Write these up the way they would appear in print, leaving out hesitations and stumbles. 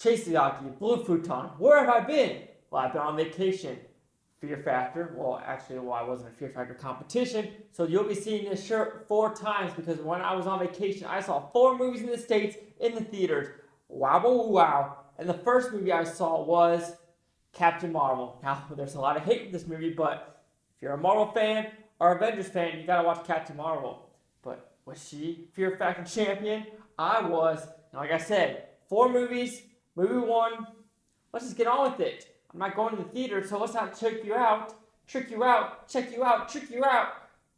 Chaseyaki, Blue Futon. Where have I been? Well, I've been on vacation. Fear Factor. Well, actually, I wasn't a Fear Factor competition. So you'll be seeing this shirt 4 times because when I was on vacation, I saw 4 movies in the States in the theaters. Wow, wow, wow. And the first movie I saw was Captain Marvel. Now, there's a lot of hate with this movie, but if you're a Marvel fan or Avengers fan, you gotta watch Captain Marvel. But was she Fear Factor champion? I was. And like I said, 4 movies. Movie 1. Let's just get on with it. I'm not going to the theater, so let's not trick you out. Trick you out. Check you out. Trick you out.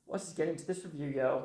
Let's just get into this review, yo.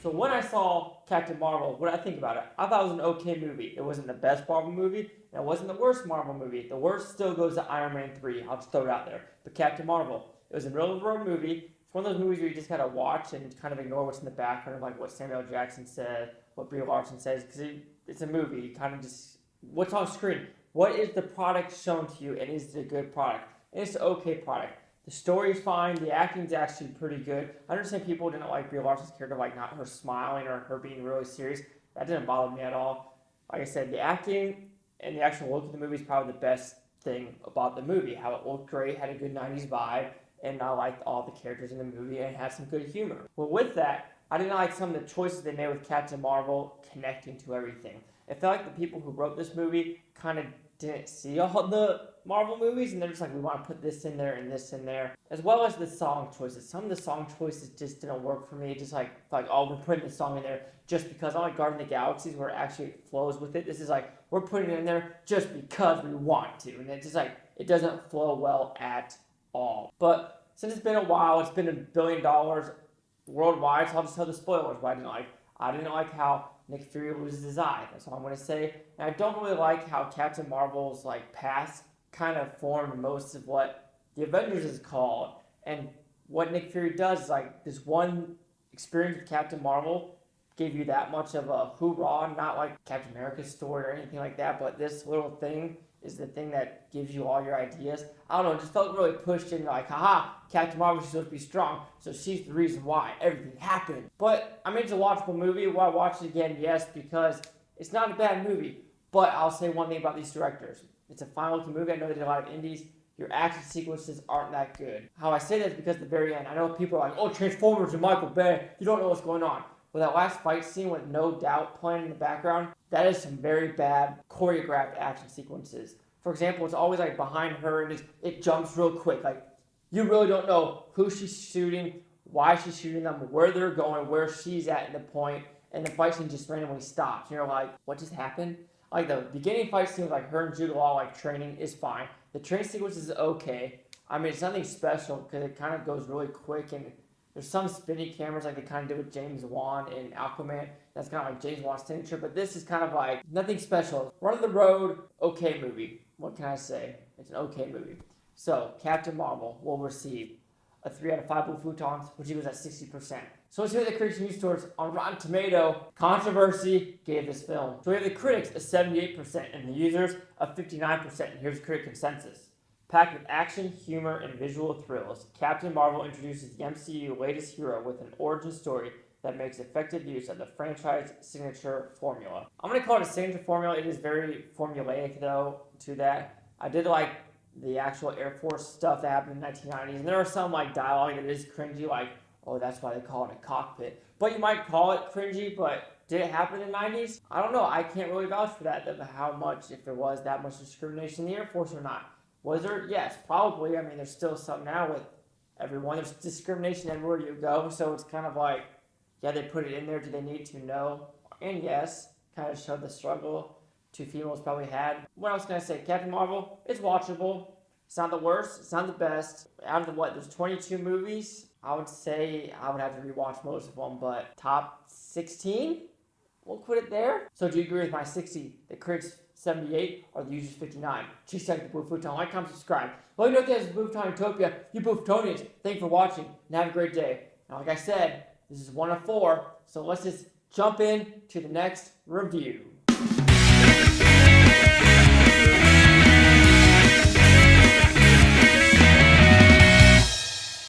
So when I saw Captain Marvel, what did I think about it? I thought it was an okay movie. It wasn't the best Marvel movie, and it wasn't the worst Marvel movie. The worst still goes to Iron Man 3. I'll just throw it out there. But Captain Marvel, it was a real-world movie. It's one of those movies where you just gotta watch and kind of ignore what's in the background, like what Samuel L. Jackson said, what Brie Larson says, because it's a movie. You kind of just, what's on screen? What is the product shown to you, and is it a good product? And it's an okay product. The story's fine. The acting's actually pretty good. I understand people didn't like Brie Larson's character, like not her smiling or her being really serious. That didn't bother me at all. Like I said, the acting and the actual look of the movie is probably the best thing about the movie. How it looked great, had a good 90s vibe, and I liked all the characters in the movie and had some good humor. Well, with that, I didn't like some of the choices they made with Captain Marvel connecting to everything. It felt like the people who wrote this movie kind of didn't see all the Marvel movies, and they're just like, we want to put this in there and this in there, as well as the song choices. Some of the song choices just didn't work for me. Just like oh, we're putting this song in there just because. I like Guardian of the Galaxies where it actually flows with it. This is like, we're putting it in there just because we want to, and it's just like, it doesn't flow well at all. But since it's been a while, it's been $1 billion worldwide, so I'll just tell the spoilers what I didn't like how Nick Fury loses his eye. That's all I'm going to say. And I don't really like how Captain Marvel's past kind of formed most of what the Avengers is called. And what Nick Fury does is this one experience with Captain Marvel gave you that much of a hoorah, not like Captain America's story or anything like that, but this little thing is the thing that gives you all your ideas. I don't know, it just felt really pushed in, haha, Captain Marvel, she's supposed to be strong, so she's the reason why everything happened. But I mean, it's a watchable movie. Will I watch it again? Yes, because it's not a bad movie. But I'll say one thing about these directors. It's a fine-looking movie. I know they did a lot of indies. Your action sequences aren't that good. How I say that is because at the very end, I know people are like, oh, Transformers and Michael Bay, you don't know what's going on. Well, that last fight scene with No Doubt playing in the background, that is some very bad choreographed action sequences. For example, it's always behind her and it jumps real quick. You really don't know who she's shooting, why she's shooting them, where they're going, where she's at in the point, and the fight scene just randomly stops. You're like, what just happened? The beginning fight scene with her and Jude Law training is fine. The train sequence is okay. I mean, it's nothing special because it kind of goes really quick, and there's some spinny cameras they kind of did with James Wan in Aquaman. That's kind of James Wan's signature, but this is kind of nothing special. Run of the road, okay movie. What can I say? It's an okay movie. So, Captain Marvel will receive a 3 out of 5 blue futons, which equals at 60%. So let's hear the critics' news source on Rotten Tomato. Controversy gave this film. So we have the critics a 78% and the users a 59%. And here's the critic consensus. Packed with action, humor, and visual thrills, Captain Marvel introduces the MCU latest hero with an origin story that makes effective use of the franchise signature formula. I'm going to call it a signature formula. It is very formulaic, though, to that. I did like the actual Air Force stuff that happened in the 1990s, and there are some dialogue that is cringy, oh, that's why they call it a cockpit. But you might call it cringy, but did it happen in the 90s? I don't know. I can't really vouch for that, how much, if there was that much discrimination in the Air Force or not. Was there? Yes, probably. I mean, there's still some now with everyone. There's discrimination everywhere you go, so it's kind of yeah, they put it in there. Do they need to? No. And yes, kind of showed the struggle two females probably had. What else can I say? Captain Marvel, it's watchable. It's not the worst. It's not the best. Out of there's 22 movies. I would say I would have to rewatch most of them, but top 16? We'll put it there. So do you agree with my 60, the critics 78, or the users 59? Cheese the Blue Futon. Like, comment, subscribe. Well, you know this is Blue Futon Utopia. You Blue Futonians, thank you for watching, and have a great day. Now, like I said, this is 1 of 4, so let's just jump in to the next review.